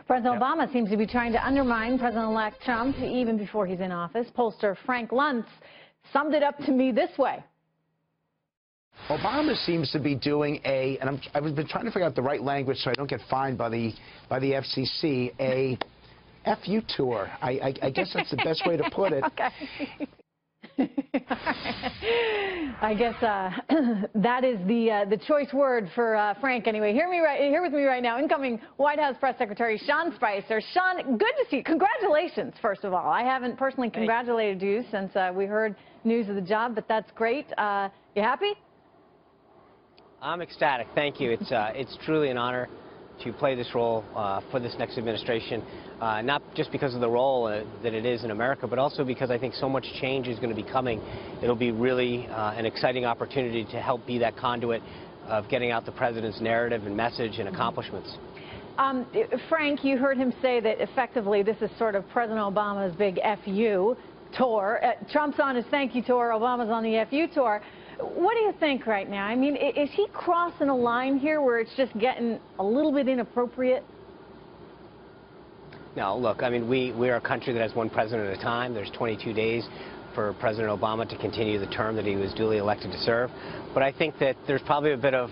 President Obama seems to be trying to undermine President-elect Trump even before he's in office. Pollster Frank Luntz summed it up to me this way. Obama seems to be doing I've been trying to figure out the right language so I don't get fined by the FCC, a FU tour. I guess that's the best way to put it. Okay. I guess that is the choice word for Frank. Anyway, here with me right now, incoming White House Press Secretary Sean Spicer. Sean, good to see you. Congratulations, first of all. I haven't personally congratulated you since we heard news of the job, but that's great. You happy? I'm ecstatic. Thank you. It's truly an honor to play this role for this next administration, not just because of the role that it is in America, but also because I think so much change is going to be coming. It'll be really an exciting opportunity to help be that conduit of getting out the president's narrative and message and accomplishments. Frank, you heard him say that effectively this is sort of President Obama's big FU tour. Trump's on his thank you tour, Obama's on the FU tour. What do you think right now? I mean, is he crossing a line here where it's just getting a little bit inappropriate? No, look, I mean, we are a country that has one president at a time. There's 22 days for President Obama to continue the term that he was duly elected to serve. But I think that there's probably a bit of,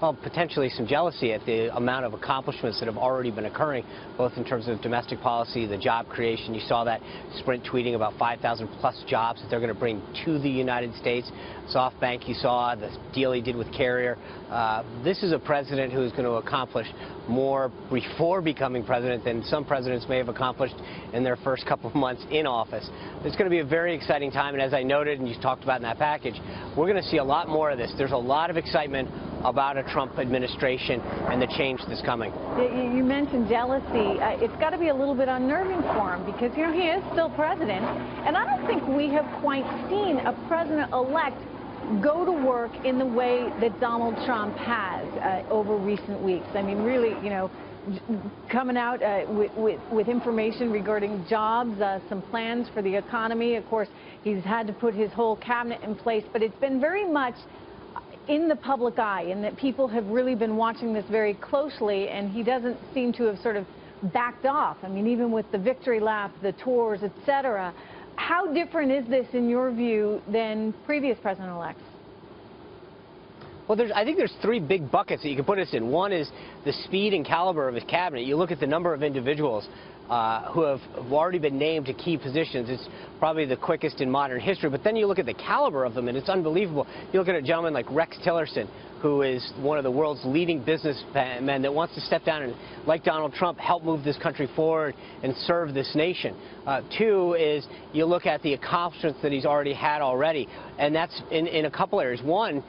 well, potentially some jealousy at the amount of accomplishments that have already been occurring, both in terms of domestic policy, the job creation. You saw that Sprint tweeting about 5,000 plus jobs that they're going to bring to the United States. SoftBank, you saw the deal he did with Carrier. This is a president who is going to accomplish more before becoming president than some presidents may have accomplished in their first couple of months in office. It's going to be a very exciting time, and as I noted and you talked about in that package, we're going to see a lot more of this. There's a lot of excitement about a Trump administration and the change that's coming. You mentioned jealousy. It's got to be a little bit unnerving for him because, you know, he is still president, and I don't think we have quite seen a president-elect go to work in the way that Donald Trump has over recent weeks. I mean, really, you know, coming out with information regarding jobs, some plans for the economy. Of course, he's had to put his whole cabinet in place, but it's been very much in the public eye, and that people have really been watching this very closely, and he doesn't seem to have sort of backed off. I mean, even with the victory lap, the tours, etc. How different is this, in your view, than previous president-elects? Well, I think there's three big buckets that you can put us in. One is the speed and caliber of his cabinet. You look at the number of individuals who have already been named to key positions. It's probably the quickest in modern history. But then you look at the caliber of them, and it's unbelievable. You look at a gentleman like Rex Tillerson, who is one of the world's leading businessmen that wants to step down and, like Donald Trump, help move this country forward and serve this nation. Two is you look at the accomplishments that he's already had already, and that's in a couple areas. One,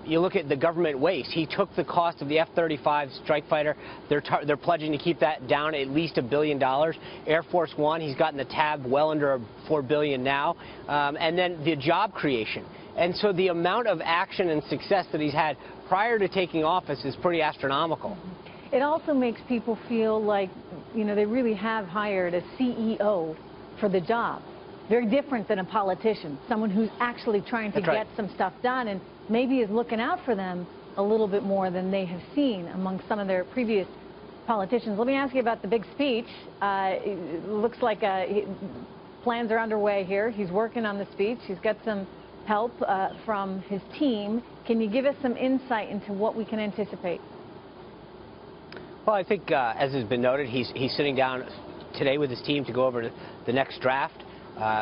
you look at the government waste. He took the cost of the F-35 strike fighter. They're pledging to keep that down at least $1 billion. Air Force One, he's gotten the tab well under $4 billion now. And then the job creation. And so the amount of action and success that he's had prior to taking office is pretty astronomical. It also makes people feel like, you know, they really have hired a CEO for the job. Very different than a politician, someone who's actually trying to get some stuff done and maybe is looking out for them a little bit more than they have seen among some of their previous politicians. Let me ask you about the big speech. It looks like plans are underway here. He's working on the speech. He's got some help from his team. Can you give us some insight into what we can anticipate? Well, I think, as has been noted, he's sitting down today with his team to go over the next draft.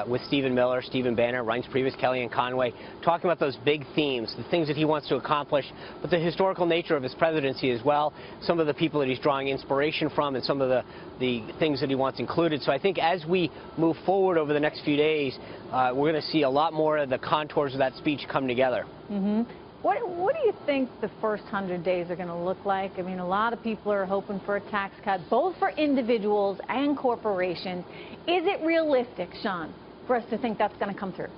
With Stephen Miller, Stephen Banner, Reince Priebus, Kellyanne Conway, talking about those big themes, the things that he wants to accomplish, but the historical nature of his presidency as well, some of the people that he's drawing inspiration from, and some of the things that he wants included. So I think as we move forward over the next few days, we're going to see a lot more of the contours of that speech come together. Mm-hmm. What do you think the first 100 days are going to look like? I mean, a lot of people are hoping for a tax cut, both for individuals and corporations. Is it realistic, Sean, for us to think that's going to come through?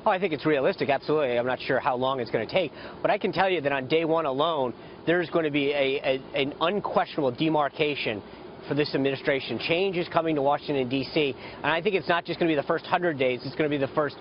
Oh, I think it's realistic, absolutely. I'm not sure how long it's going to take, but I can tell you that on day one alone, there's going to be an unquestionable demarcation for this administration. Change is coming to Washington, D.C., and I think it's not just going to be the first 100 days. It's going to be the first,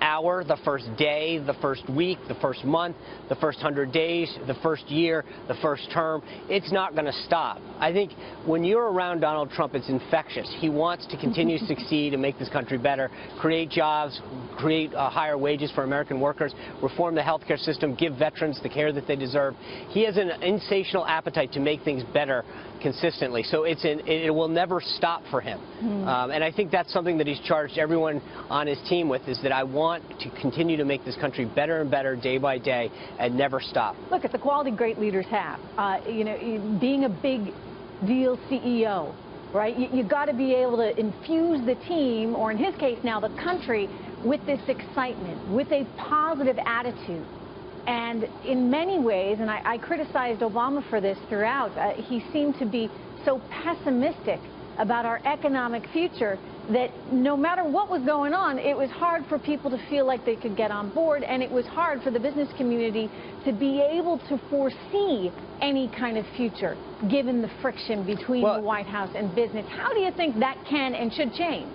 hour, the first day, the first week, the first month, the first 100 days, the first year, the first term. It's not going to stop. I think when you're around Donald Trump, it's infectious. He wants to continue to succeed and make this country better, create jobs, create higher wages for American workers, reform the healthcare system, give veterans the care that they deserve. He has an insatiable appetite to make things better consistently. So it will never stop for him. And I think that's something that he's charged everyone on his team with, is that I want to continue to make this country better and better day by day and never stop. Look, it's a quality great leaders have. Being a big deal CEO, right? You got to be able to infuse the team, or in his case now the country, with this excitement, with a positive attitude. And in many ways, and I criticized Obama for this throughout, he seemed to be so pessimistic about our economic future that no matter what was going on, it was hard for people to feel like they could get on board, and it was hard for the business community to be able to foresee any kind of future, given the friction between the White House and business. How do you think that can and should change?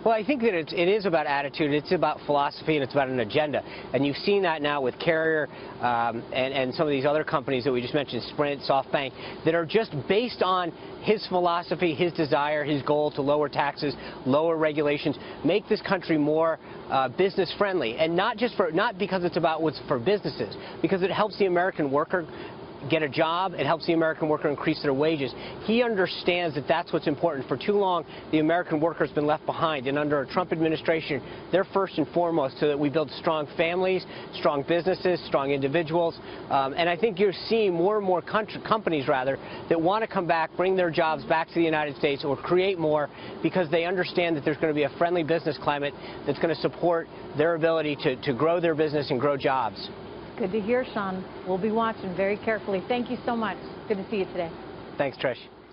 Well, I think that it is about attitude, it's about philosophy, and it's about an agenda. And you've seen that now with Carrier and some of these other companies that we just mentioned, Sprint, SoftBank, that are just based on his philosophy, his desire, his goal to lower taxes, lower regulations, make this country more business friendly. And not because it's about what's for businesses, because it helps the American worker get a job, it helps the American worker increase their wages. He understands that that's what's important. For too long, the American worker has been left behind, and under a Trump administration, they're first and foremost so that we build strong families, strong businesses, strong individuals, and I think you're seeing more and more companies that want to come back, bring their jobs back to the United States, or create more, because they understand that there's going to be a friendly business climate that's going to support their ability to grow their business and grow jobs. Good to hear, Sean. We'll be watching very carefully. Thank you so much. Good to see you today. Thanks, Trish.